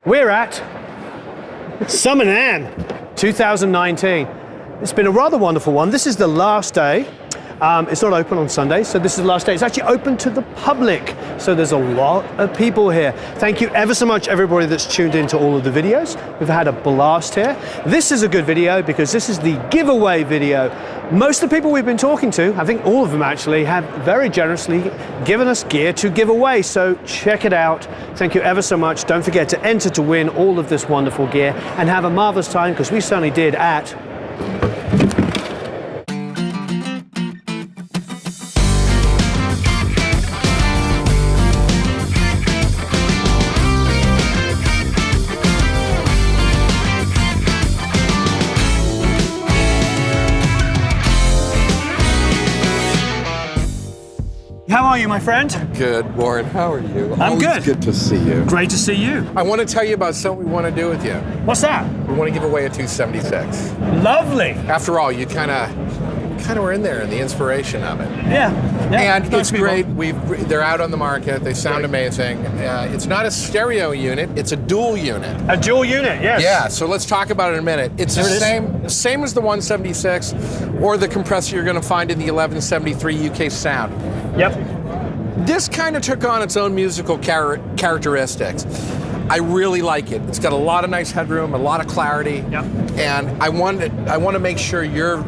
We're at Summer NAMM 2019. It's been a rather wonderful one. This is the last day. It's not open on Sunday, so this is the last day. It's actually open to the public, so there's a lot of people here. Thank you ever so much, everybody that's tuned into all of the videos. We've had a blast here. This is a good video because this is the giveaway video. Most of the people we've been talking to, I think all of them actually, have very generously given us gear to give away, so check it out. Thank you ever so much. Don't forget to enter to win all of this wonderful gear and have a marvelous time, because we certainly did at How are you, my friend? Good, Warren. How are you? I'm good. Good to see you. Great to see you. I want to tell you about something we want to do with you. What's that? We want to give away a 276. Lovely. After all, you kind of were in there in the inspiration of it. Yeah. And it's great. They're out on the market. They sound amazing. It's not a stereo unit. It's a dual unit. A dual unit, yes. Yeah. So let's talk about it in a minute. It's the same as the 176 or the compressor you're going to find in the 1173 UK Sound. Yep. This kind of took on its own musical characteristics. I really like it. It's got a lot of nice headroom, a lot of clarity, and I want to make sure your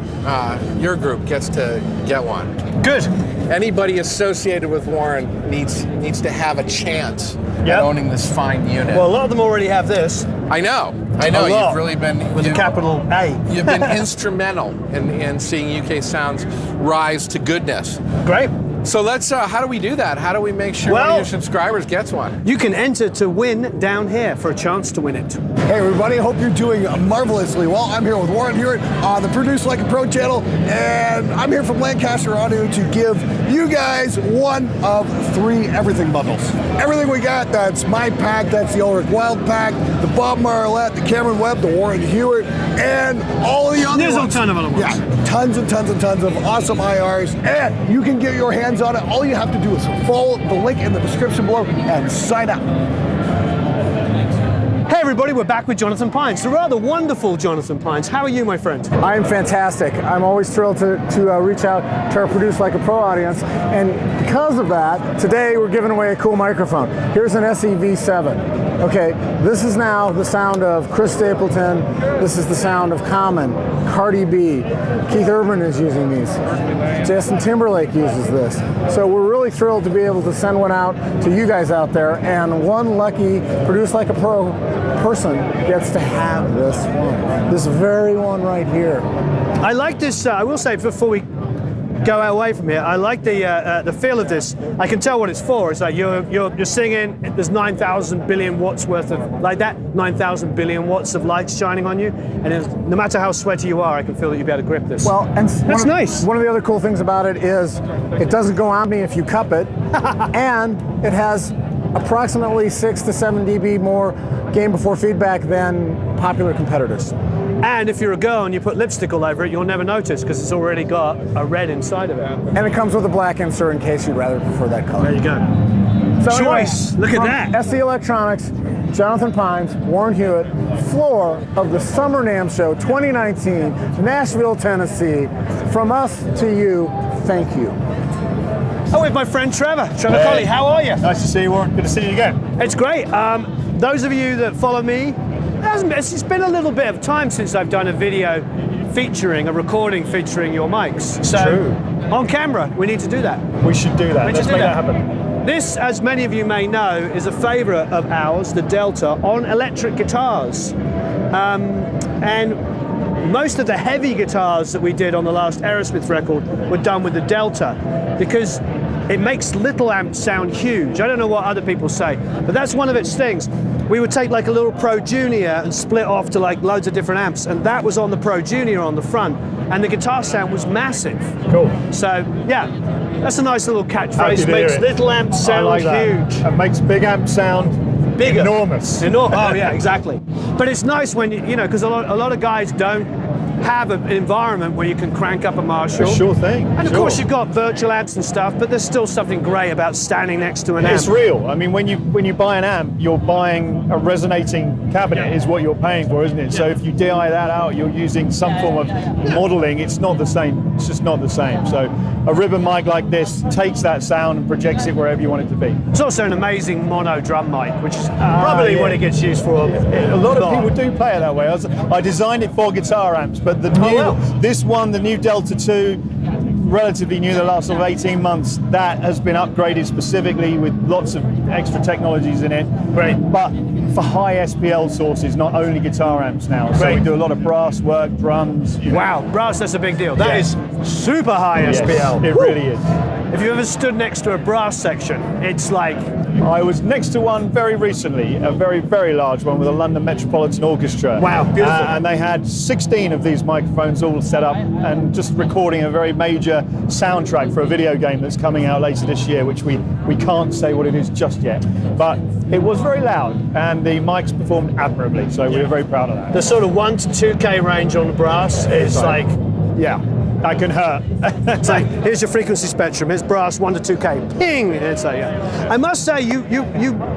group gets to get one. Good. Anybody associated with Warren needs to have a chance at owning this fine unit. Well, a lot of them already have this. I know. You've really been with a capital A. You've been instrumental in seeing UK Sounds rise to goodness. Great. So let's, how do we do that? How do we make sure one of your subscribers gets one? You can enter to win down here for a chance to win it. Hey everybody, hope you're doing marvelously well. I'm here with Warren Huart on the Produce Like a Pro channel, and I'm here from Lancaster Audio to give you guys one of 3 everything bundles. Everything we got, that's my pack, that's the Ulrich Wild pack, the Bob Marlette, the Cameron Webb, the Warren Huart, and all of the other ones. There's a ton of other ones. Yeah, tons and tons and tons of awesome IRs, and you can get your hands on it. All you have to do is follow the link in the description below and sign up. Hey everybody, we're back with Jonathan Pines, the rather wonderful Jonathan Pines. How are you, my friend? I am fantastic. I'm always thrilled to reach out to our Produce Like a Pro audience, and because of that, today we're giving away a cool microphone. Here's an SEV7. Okay, this is now the sound of Chris Stapleton. This is the sound of Common, Cardi B. Keith Urban is using these. Justin Timberlake uses this. So we're really thrilled to be able to send one out to you guys out there, and one lucky Produce Like a Pro person gets to have this one. This very one right here. I like this, I will say before we go away from here, I like the feel of this. I can tell what it's for. It's like you're singing, there's 9,000 billion watts worth of, like that, 9,000 billion watts of lights shining on you, and no matter how sweaty you are, I can feel that you'll be able to grip this. Well, and that's nice. One of the other cool things about it is it doesn't go on me if you cup it, and it has approximately 6 to 7 dB more gain before feedback than popular competitors. And if you're a girl and you put lipstick all over it, you'll never notice because it's already got a red inside of it. And it comes with a black insert in case you'd rather prefer that color. There you go. So Choice. Anyway, look at that. SC Electronics, Jonathan Pines, Warren Huart, floor of the Summer NAMM Show 2019, Nashville, Tennessee. From us to you, thank you. Oh, with my friend Trevor. Trevor Coley, how are you? Nice to see you, Warren. Good to see you again. It's great. Those of you that follow me, it's been a little bit of time since I've done a video a recording featuring your mics. So True. On camera, we need to do that. We should do that. Let's make that happen. This, as many of you may know, is a favorite of ours, the Delta, on electric guitars. And most of the heavy guitars that we did on the last Aerosmith record were done with the Delta because it makes little amps sound huge. I don't know what other people say, but that's one of its things. We would take like a little Pro Junior and split off to like loads of different amps, and that was on the Pro Junior on the front, and the guitar sound was massive. Cool. So yeah, that's a nice little catchphrase. Makes little amps sound huge. It makes big amps sound bigger. Enormous. Oh yeah, exactly. But it's nice when you know, because a lot of guys don't have an environment where you can crank up a Marshall. Sure thing. And of sure. course you've got virtual amps and stuff, but there's still something great about standing next to an amp. It's real. I mean, when you buy an amp, you're buying a resonating cabinet is what you're paying for, isn't it? So if you DI that out, you're using some form of modeling. It's not the same. It's just not the same. So a ribbon mic like this takes that sound and projects it wherever you want it to be. It's also an amazing mono drum mic, which is probably what it gets used for. A lot of people do play it that way. I designed it for guitar amps, but the new, this one, the new Delta 2, relatively new, the last sort of 18 months, that has been upgraded specifically with lots of extra technologies in it. Great. But for high SPL sources, not only guitar amps now. So we do a lot of brass work, drums. Wow, brass, that's a big deal. That is super high SPL. It really is. If you've ever stood next to a brass section, it's like... I was next to one very recently, a very, very large one with a London Metropolitan Orchestra. Wow, beautiful. And they had 16 of these microphones all set up and just recording a very major soundtrack for a video game that's coming out later this year, which we can't say what it is just yet. But it was very loud and the mics performed admirably, so we were very proud of that. The sort of 1 to 2K range on the brass is like... Yeah. That can hurt. It's like, here's your frequency spectrum. It's brass 1 to 2K. Ping! It's like, yeah. I must say, you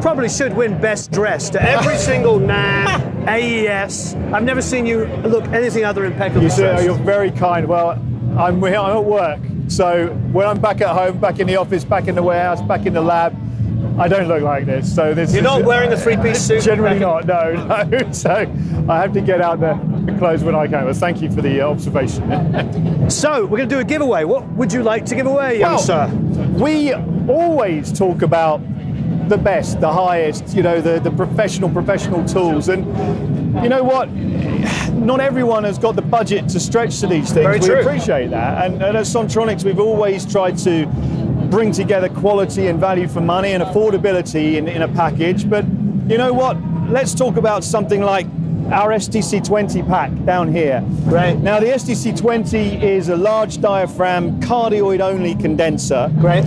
probably should win Best Dressed at every single NAMM, AES. I've never seen you look anything other impeccable. You're very kind. Well, I'm at work, so when I'm back at home, back in the office, back in the warehouse, back in the lab, I don't look like this. So this You're not wearing a three-piece suit? Generally not, no. So I have to get out the clothes when I can. But thank you for the observation. So we're going to do a giveaway. What would you like to give away, young sir? We always talk about the best, the highest, the professional tools. And you know what? Not everyone has got the budget to stretch to these things. Very we true. appreciate that. And at Sontronics, we've always tried to bring together quality and value for money and affordability in a package. But you know what? Let's talk about something like our STC20 pack down here. Great. Now the STC20 is a large diaphragm, cardioid only condenser. Great.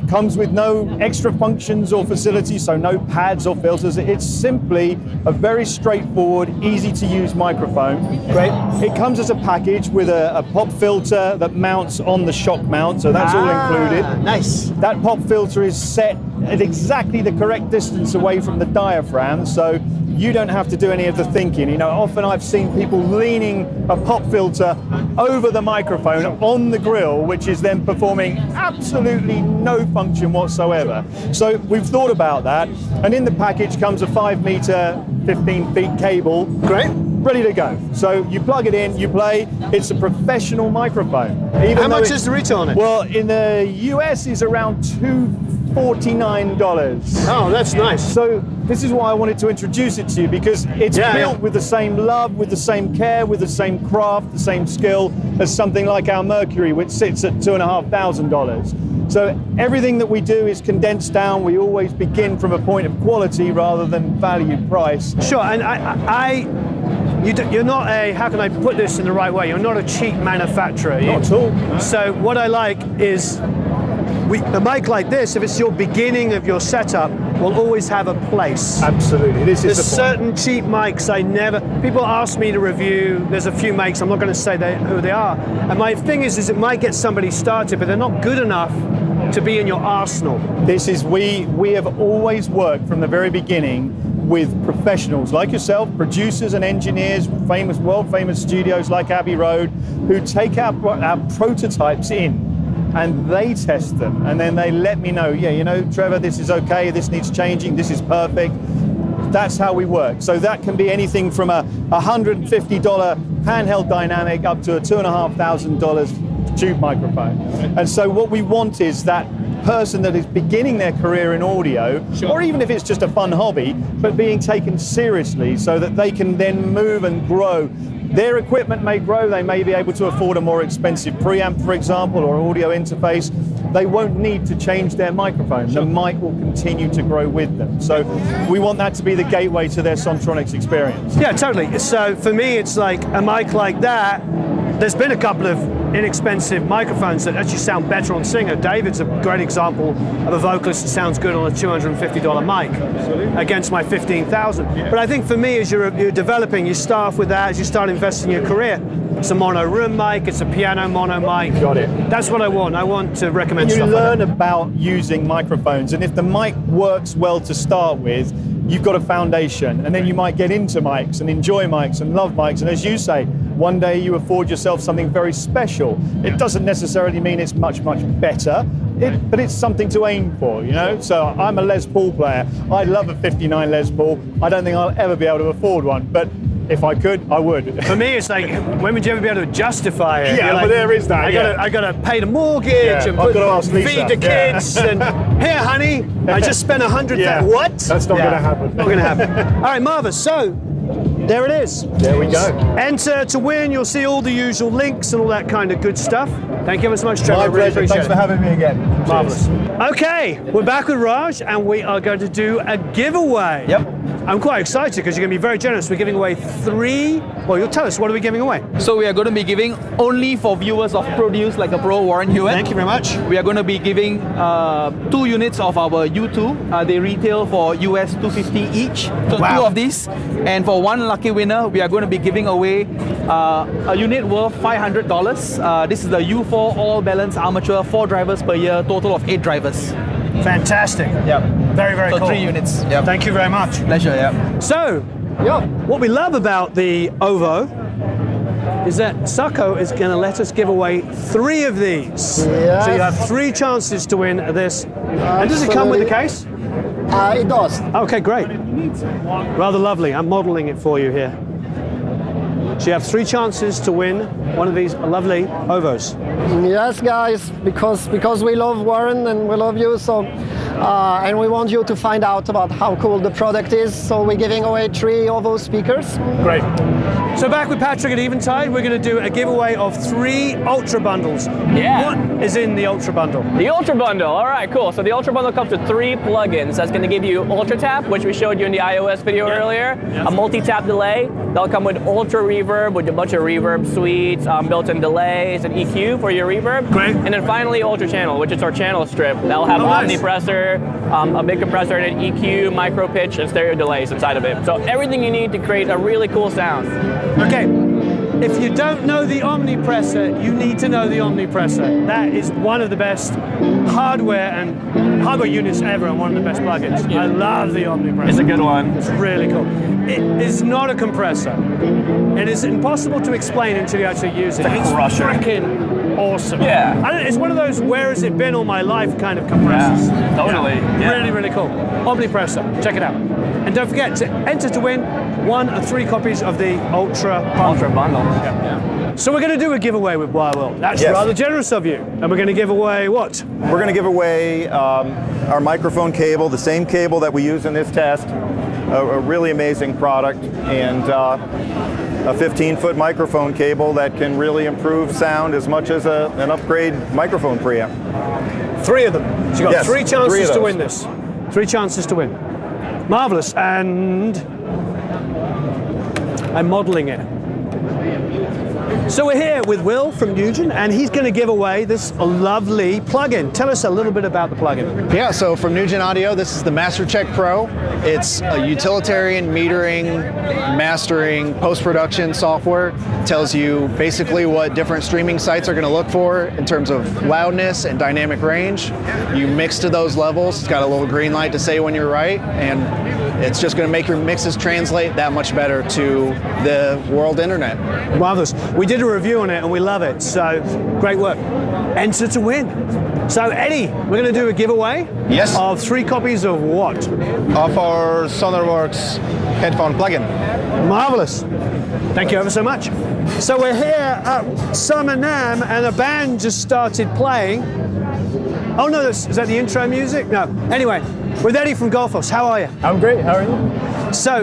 Comes with no extra functions or facilities, so no pads or filters. It's simply a very straightforward, easy to use microphone. Great. It comes as a package with a pop filter that mounts on the shock mount, so that's all included. Nice. That pop filter is set at exactly the correct distance away from the diaphragm, so you don't have to do any of the thinking. Often I've seen people leaning a pop filter over the microphone on the grill, which is then performing absolutely no function whatsoever. So we've thought about that, and in the package comes a 5 meter, 15 feet cable. Great. Ready to go. So you plug it in, you play. It's a professional microphone. How much is the retail on it? Well, in the US is around $249. Oh, that's nice. So this is why I wanted to introduce it to you, because it's built with the same love, with the same care, with the same craft, the same skill as something like our Mercury, which sits at $2,500. So everything that we do is condensed down. We always begin from a point of quality rather than value price. Sure, and you're not a, how can I put this in the right way? You're not a cheap manufacturer. Not at all. So what I like is, a mic like this, if it's your beginning of your setup, will always have a place. Absolutely, this is There's certain cheap mics people ask me to review. There's a few mics, I'm not going to say who they are. And my thing is it might get somebody started, but they're not good enough to be in your arsenal. We have always worked from the very beginning with professionals like yourself, producers and engineers, world famous studios like Abbey Road, who take our prototypes in and they test them, and then they let me know, Trevor, this is okay, this needs changing, this is perfect. That's how we work. So that can be anything from a $150 handheld dynamic up to a $2,500 tube microphone. And so what we want is that person that is beginning their career in audio, or even if it's just a fun hobby, but being taken seriously so that they can then move and grow. Their equipment may grow, they may be able to afford a more expensive preamp, for example, or audio interface. They won't need to change their microphone. The mic will continue to grow with them. So we want that to be the gateway to their Sontronics experience. Yeah, totally. So for me, it's like a mic like that. There's been a couple of inexpensive microphones that actually sound better on Singer. David's a great example of a vocalist that sounds good on a $250 mic against my $15,000. But I think for me, as you're developing, you start off with that, as you start investing in your career, It's a mono room mic, it's a piano mono mic. Got it. That's what I want. I want to recommend You stuff learn like about using microphones, and if the mic works well to start with, you've got a foundation, and then you might get into mics and enjoy mics and love mics, and as you say, one day you afford yourself something very special. It doesn't necessarily mean it's much, much better, but it's something to aim for, you know? So I'm a Les Paul player. I love a 59 Les Paul. I don't think I'll ever be able to afford one, but if I could, I would. For me, it's like, when would you ever be able to justify it? Yeah, You're like, but there is that. I gotta pay the mortgage and I've got to ask Lisa. feed the kids and here, honey, I just spent 100. Yeah. What? That's not going to happen. Not gonna happen. All right, marvelous. So there it is. There we go. Enter to win. You'll see all the usual links and all that kind of good stuff. Thank you ever so much, Trevor. My I really pleasure. appreciate Thanks it. for having me again. Marvelous. Okay, we're back with Raj, and we are going to do a giveaway. Yep. I'm quite excited because you're going to be very generous. We're giving away 3. Well, you'll tell us, what are we giving away? So we are going to be giving only for viewers of Produce Like a Pro Warren Huart. Thank you very much. We are going to be giving 2 units of our U2. They retail for US $250 each. So Wow. 2 of these. And for one lucky winner, we are going to be giving away a unit worth $500. This is the U4 All Balance Armature, 4 drivers per year, total of 8 drivers. Fantastic. Yep. Very, very So cool. 3 units. Yep. Thank you very much. Pleasure, yeah. So, what we love about the OVO is that Sacco is going to let us give away 3 of these. Yes. So you have 3 chances to win this. And does it come with the case? It does. Okay, great. Rather lovely. I'm modeling it for you here. So you have 3 chances to win one of these lovely OVOs. Yes, guys, because we love Warren and we love you, so and we want you to find out about how cool the product is. So we're giving away 3 OVO speakers. Great. So back with Patrick at Eventide, we're going to do a giveaway of 3 Ultra Bundles. Yeah. What is in the Ultra Bundle? The Ultra Bundle, all right, cool. So the Ultra Bundle comes with 3 plugins. That's going to give you Ultra Tap, which we showed you in the iOS video earlier, a multi-tap delay. That'll come with Ultra Reverb with a bunch of reverb suites, built-in delays, and EQ for your reverb. Great. And then finally Ultra Channel, which is our channel strip. That'll have nice. omnipressor, a big compressor, and an EQ, micro pitch, and stereo delays inside of it. So everything you need to create a really cool sound. Okay, if you don't know the Omnipressor, you need to know the Omnipressor. That is one of the best hardware units ever and one of the best plugins. I love the Omnipressor. It's a good one. It's really cool. It is not a compressor. It is impossible to explain until you actually use it. It's crusher. freaking awesome. Yeah. I don't, it's one of those where has it been all my life kind of compressors. Yeah, totally. Yeah. Really, really cool. Omnipressor, check it out. And don't forget to enter to win 1 of 3 copies of the Ultra Ultra Bundle. So we're going to do a giveaway with Wireworld. That's Yes. rather generous of you. And we're going to give away what? We're going to give away our microphone cable, the same cable that we use in this test, a really amazing product, and a 15-foot microphone cable that can really improve sound as much as an upgrade microphone preamp. 3 of them. So you've got Yes, 3 3 chances of to those. win this. 3 chances to win. Marvelous. And I'm modeling it. So we're here with Will from Nugent, and he's going to give away this lovely plugin. Tell us a little bit about the plugin. Yeah, so from Nugent Audio, this is the Master Check Pro. It's a utilitarian metering, mastering, post-production software. Tells you basically what different streaming sites are going to look for in terms of loudness and dynamic range. You mix to those levels. It's got a little green light to say when you're right, and it's just going to make your mixes translate that much better to the world internet. Marvelous. We did a review on it and we love it. So great work. Enter to win. So Eddie, we're going to do a giveaway. Yes. Of 3 copies of what? Of our SonarWorks headphone plugin. Marvelous. Thank you ever so much. So we're here at Summer NAMM and a band just started playing. Oh no, is that the intro music? No. Anyway, with Eddie from Gullfoss. How are you? I'm great. How are you? So,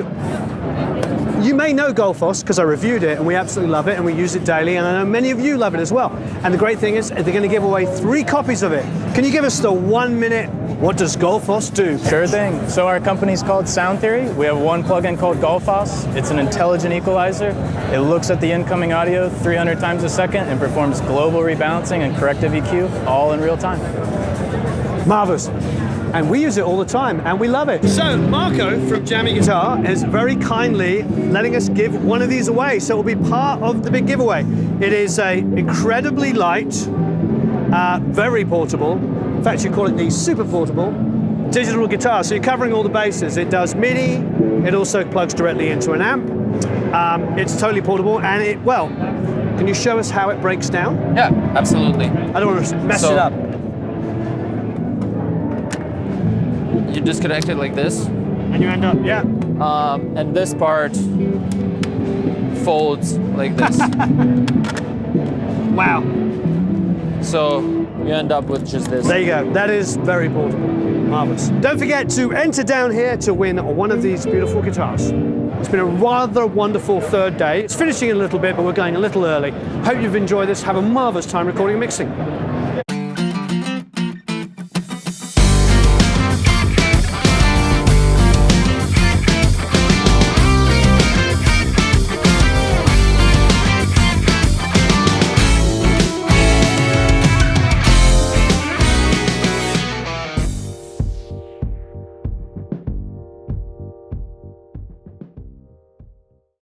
you may know Gullfoss because I reviewed it and we absolutely love it and we use it daily, and I know many of you love it as well. And the great thing is they're going to give away 3 copies of it. Can you give us the 1 minute, what does Gullfoss do? Sure thing. So our company's called Soundtheory. We have one plugin called Gullfoss. It's an intelligent equalizer. It looks at the incoming audio 300 times a second and performs global rebalancing and corrective EQ all in real time. Marvelous. and we use it all the time, and we love it. So Marco from Jammy Guitar is very kindly letting us give one of these away, so it will be part of the big giveaway. It is a incredibly light, very portable, in fact you call it the super portable, digital guitar, so you're covering all the bases. It does MIDI, it also plugs directly into an amp. It's totally portable, and can you show us how it breaks down? Yeah, absolutely. I don't want to mess it up. You disconnect it like this. And you end up, and this part folds like this. Wow. So you end up with just this. There you go. That is very portable. Marvelous. Don't forget to enter down here to win one of these beautiful guitars. It's been a rather wonderful third day. It's finishing in a little bit, but we're going a little early. Hope you've enjoyed this. Have a marvelous time recording and mixing.